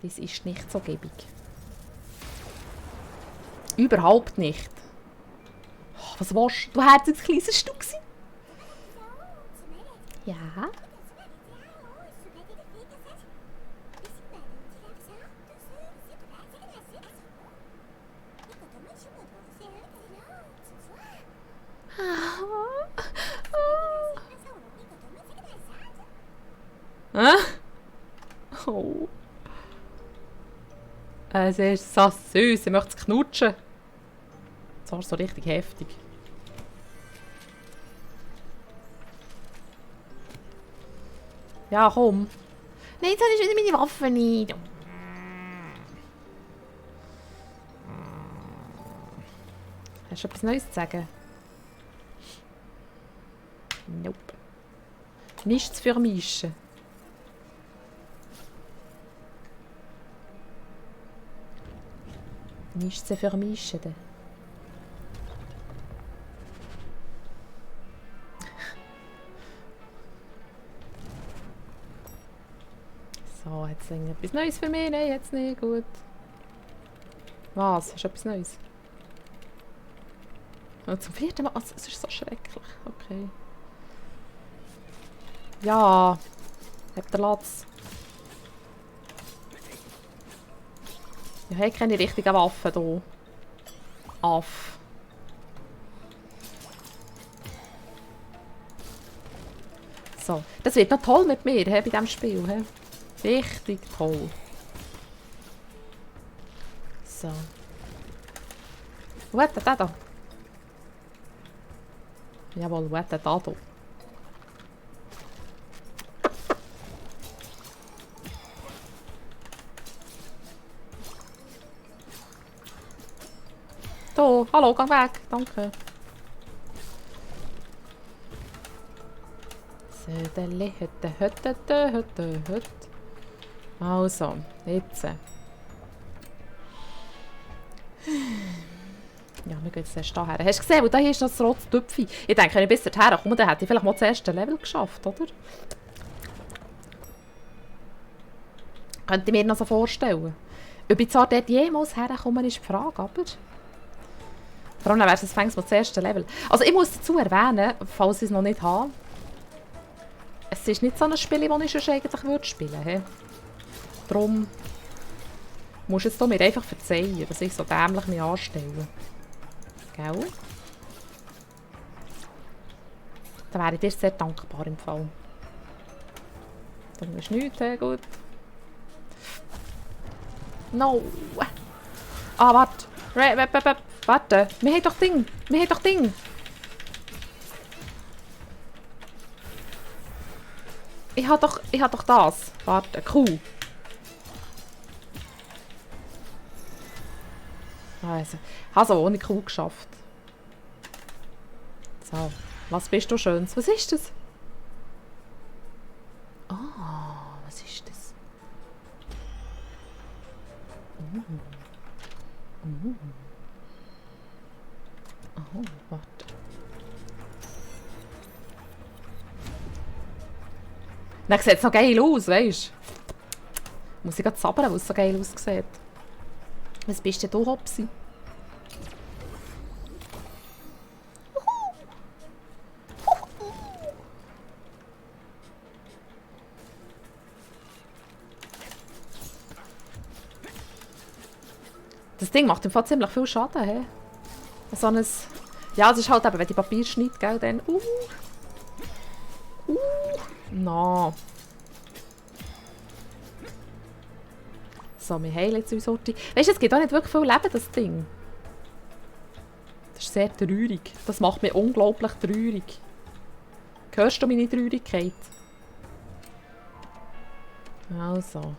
Das ist nicht so gäbig. Überhaupt nicht. Oh, was willst du? Du hättest ein kleines Stück gewesen. Ja. Oh. Es ist so süß, ich möchte es knutschen. Das ist so richtig heftig. Ja, komm. Nein, jetzt habe ich wieder meine Waffe nicht. Hast du etwas Neues zu sagen? Nope. Nichts für Mischen. Nichts zu vermischen. So, jetzt etwas Neues für mich? Nein, jetzt nicht. Gut. Was? Hast du etwas Neues? Oh, zum 4. Mal? Oh, es ist so schrecklich. Okay. Ja. Habt ihr Latz? Ich habe keine richtigen Waffen hier. Aff. So. Das wird noch toll mit mir bei diesem Spiel. He? Richtig toll. So. Wo hat der da? Jawohl, wo hat der da? Da, hallo, geh weg. Danke. Söderli, Hütte. Also, jetzt. Ja, wir gehen jetzt erst hierher. Hast du gesehen, wo da hier ist noch das rote Tüpfchen? Ich denke, wenn ich bis dorthin komme, dann hätte ich vielleicht mal das erste Level geschafft, oder? Könnte ich mir noch so vorstellen. Ob ich zwar dort jemals herkomme, ist die Frage, aber... Vor allem wäre es das erste Level. Also ich muss dazu erwähnen, falls ich es noch nicht habe, es ist nicht so ein Spiel, das ich sonst eigentlich spielen würde. Darum musst du jetzt mir einfach verzeihen, dass ich so dämlich mich anstelle. Gell? Da wäre ich dir sehr dankbar im Fall. Dann ist nichts, gut. No! Ah, warte! Warte! Wir haben doch Ding! Ich hab doch das. Warte, eine Kuh. Also, ich habe so ohne Kuh geschafft. So, was bist du Schönes? Was ist das? Ah, was ist das? Oh, warte. Dann sieht es noch geil aus, weißt du? Muss ich gerade sabbern, weil es so geil aussieht. Was bist denn du, Hopsi? Das Ding macht im Fall ziemlich viel Schaden, hä? So ein... Ja, es ist halt eben, wenn die Papier schneidet, gell, dann... No. So, wir heilen jetzt unsere Sorte. Weißt du, es gibt auch nicht wirklich viel Leben, das Ding. Das ist sehr traurig. Das macht mich unglaublich traurig. Hörst du meine Traurigkeit? Also.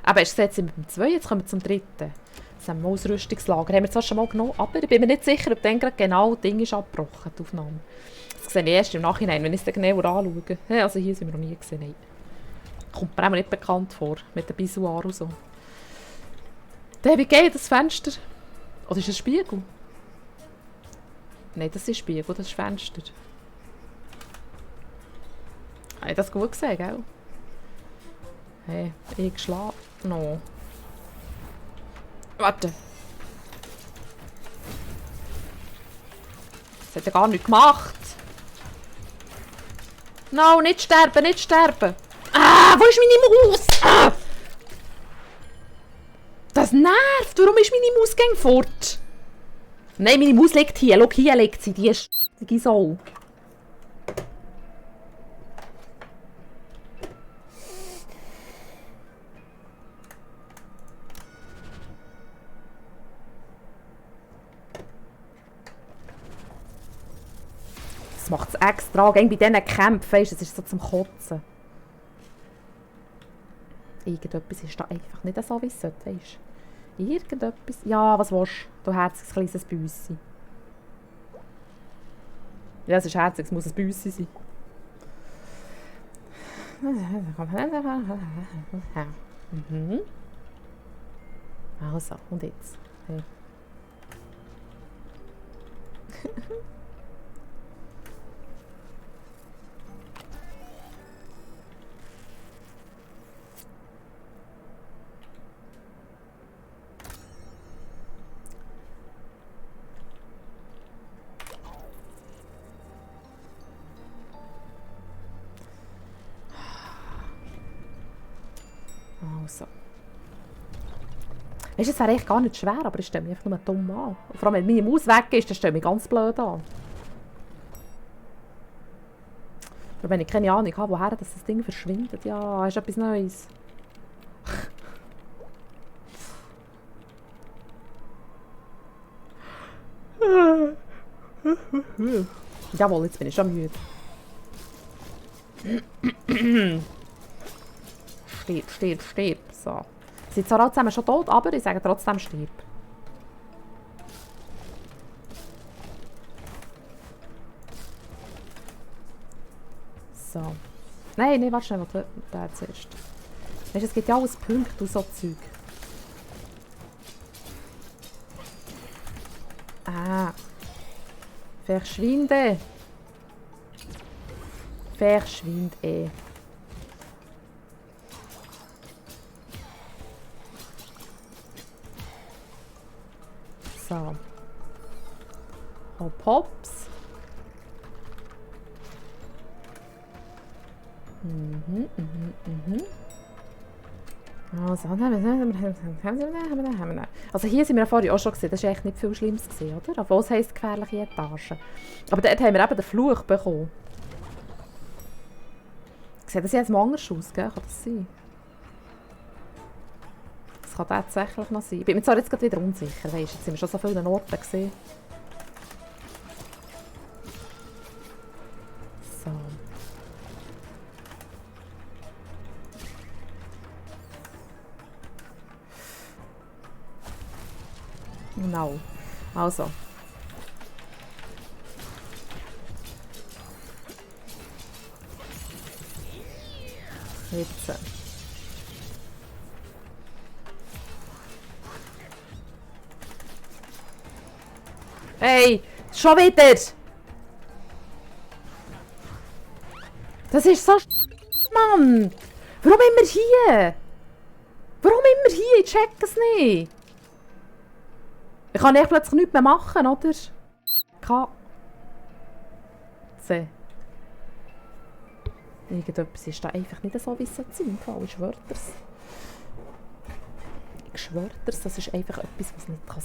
Aber es ist jetzt mit dem 2, jetzt kommen wir zum 3. Das haben wir Ausrüstungslager. Haben wir zwar schon mal genommen, aber ich bin mir nicht sicher, ob dann genau das Ding ist abgebrochen, die Aufnahme. Das sehe ich erst im Nachhinein, wenn ich es dann genauer anschaue. Ja, also hier sind wir noch nie gesehen. Nein. Kommt mir auch nicht bekannt vor, mit den Pissoir und so. Dann, wie geht das Fenster? Oder ist das ein Spiegel? Nein, das ist ein Spiegel, das ist Fenster. Habe ich das gut gesehen, gell? Hey, ich schlafe noch. Warte. Das hat er gar nicht gemacht. No, nicht sterben, nicht sterben. Ah, wo ist meine Maus? Ah! Das nervt. Warum ist meine Maus gegen fort? Nein, meine Maus liegt hier. Schau, hier liegt sie. Die ist so. Das macht es extra. Gegen bei diesen Kämpfen, weißt du, es ist so zum Kotzen. Irgendetwas ist da einfach nicht so, wie es sollte, weißt du. Irgendetwas. Ja, was willst du? Du herziges kleines Büssi. Ja, es ist herzig, es muss ein Büssi sein. Mhm. Also, und jetzt? Hey. Also. Weißt du, es wäre eigentlich gar nicht schwer, aber ich stelle mich einfach nur dumm an. Und vor allem, wenn meine Maus weg ist, dann stelle ich mich ganz blöd an. Aber wenn ich keine Ahnung habe, woher das Ding verschwindet, ja, ist etwas Neues. Jawohl, jetzt bin ich schon müde. Stirb, stirb, stirb. So. Sie sind zwar alle zusammen schon tot, aber ich sage trotzdem stirb. So. Nein, nein, warte schnell, der zuerst. Weißt du, es gibt ja alles Punkte und so Zeug. Ah. Verschwinde. Verschwinde. So. Hopp, hops. Also hier sind wir vorhin auch schon gesehen, das war echt nicht viel Schlimmes gewesen, oder? Obwohl es heisst gefährliche Etagen. Aber dort haben wir eben den Fluch bekommen. Sieht das jetzt mal anders aus, gell? Kann das sein? Das kann tatsächlich noch sein. Ich bin mir zwar jetzt gerade wieder unsicher, weißt du, jetzt sind wir schon so viele Orte gesehen. So. Genau. Also. Jetzt. Hey! Schon wieder! Das ist so Mann! Warum immer hier? Warum immer hier? Ich check es nicht. Ich kann echt plötzlich nichts mehr machen, oder? Katze. Irgendetwas ist da einfach nicht so, wie es sein soll. Ich schwöre es. Ich schwöre es, das ist einfach etwas, was nicht sein kann.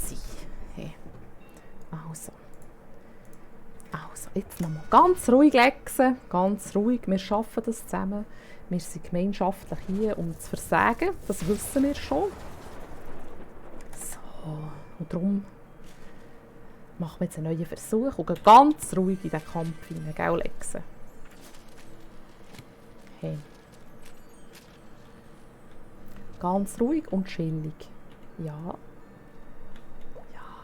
Hey. Also. Also, jetzt nochmal ganz ruhig lexen. Ganz ruhig. Wir schaffen das zusammen. Wir sind gemeinschaftlich hier, um zu versagen. Das wissen wir schon. So. Und darum machen wir jetzt einen neuen Versuch und gehen ganz ruhig in den Kampf hinein, gell, Lexe? Hey. Ganz ruhig und chillig. Ja.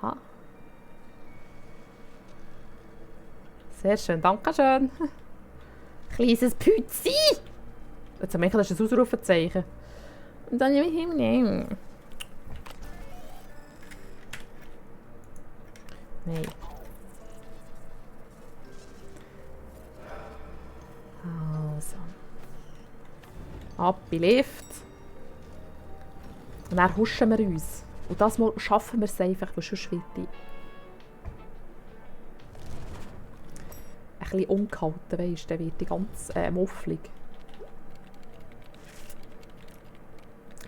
Ja. Sehr schön, danke schön. Kleines Pützi! Jetzt habe ich das ein Ausrufezeichen. Und dann nehme ich ihn. Nein. Also. Ab in Lift. Und dann huschen wir uns. Und das Mal schaffen wir es einfach, weil sonst wird ich ein bisschen ungehalten, weisst, dann wird ich ganz mufflig.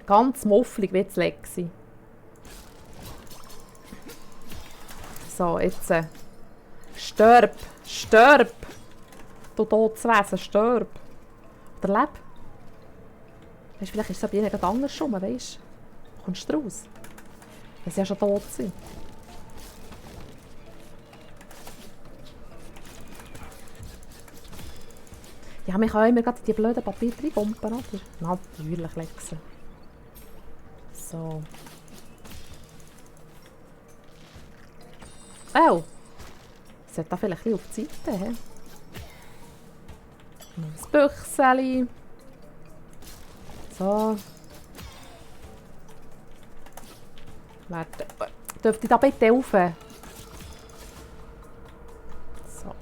Ganz mufflig wie das Lexi. So, jetzt. Stirb! Stirb! Du Todswesen, stirb! Oder leb! Weißt, vielleicht ist es bei ihnen gerade andersrum, weißt du? Kommst du raus? Wenn sie ja schon tot sind. Ja, wir können immer gerade die blöden Papier reinpumpen, oder? Natürlich, Lexi. So. Oh! Ich sollte da vielleicht ein bisschen auf die Seite haben. Noch ein Büchseli. So. Warte. Dürfte ich da bitte rauf? So.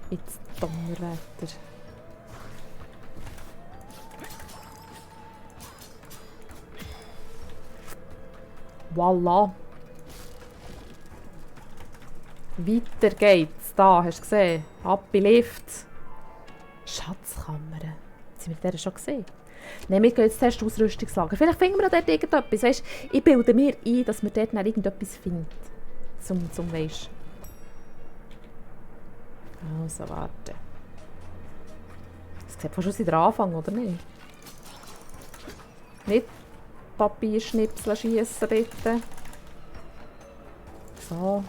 Jetzt Donnerwetter. Voila. Weiter geht's. Da, hast du gesehen? Ab in Lift. Schatzkammer. Sind wir der schon gesehen? Nein, wir gehen jetzt zuerst Ausrüstungslager. Vielleicht finden wir dort irgendetwas. Weißt, ich bilde mir ein, dass wir dort noch irgendetwas finden. Zum weisst. Also, warte. Das sieht fast aus wie der Anfang, oder nicht? Nicht Papierschnipsel schiessen, bitte. So.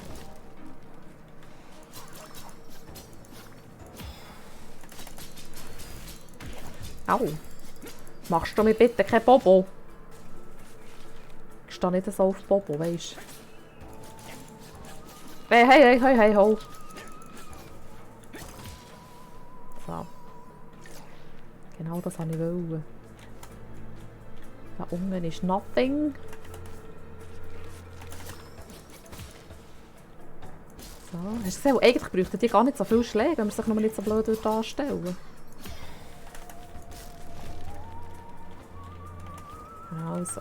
Au. Machst du mir bitte kein Bobo? Ich stehe nicht so auf Bobo, weisst du? Hey, ho. So. Genau das wollte ich wollen. Da unten ist nothing. So, hast du gesehen? Eigentlich bräuchten die gar nicht so viel Schläge, wenn wir sich noch nicht so blöd anstellen. Also.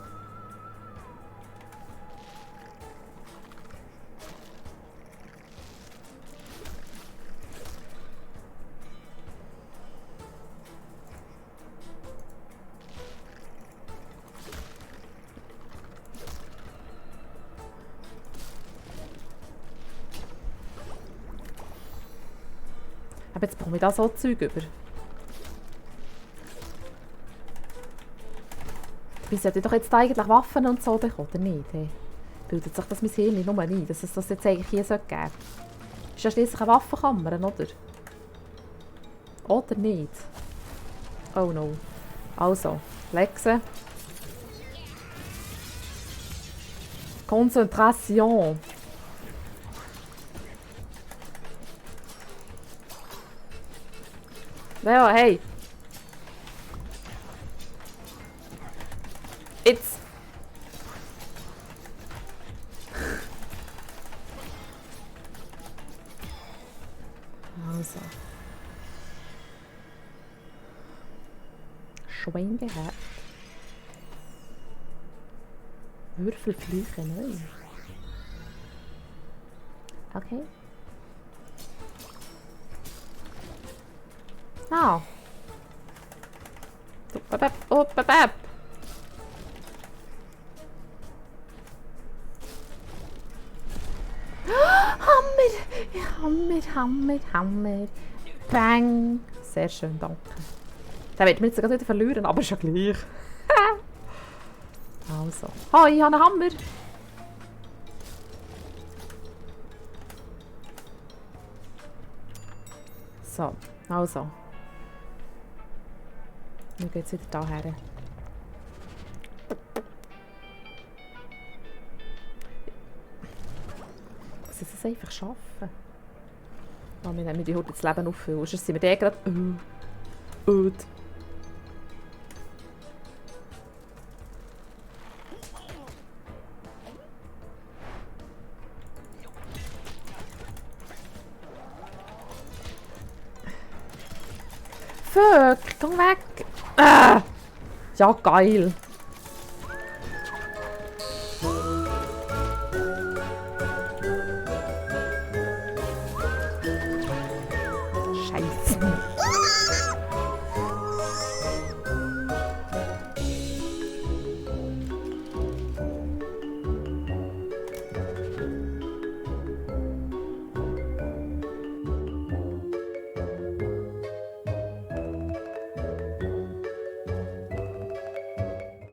Aber jetzt bekomme ich da so Zeug über. Wie sollte ich doch jetzt eigentlich Waffen und so bekommen, oder nicht? Hey? Bildet sich das mein Hirn nicht nur ein, dass es das jetzt eigentlich hier geben sollte? Ist ja schliesslich eine Waffenkammer, oder? Oder nicht? Oh no. Also, Lexe. Konzentration. Ja, hey. Jetzt. Also. Schwein gehabt. Würfelflüche neu. Okay. Ah. Hammer. Bang. Sehr schön, danke. Den wird mir jetzt gerade wieder verlieren, aber ist ja gleich. Also. Oh, ich habe einen Hammer. So, also. Nun geht es wieder daher. Ich muss es einfach schaffen. Oh, wir nehmen die heute das Leben auffüllen. Sonst sind wir den gerade... öd. Fuck, geh weg! Ah! Ja, geil.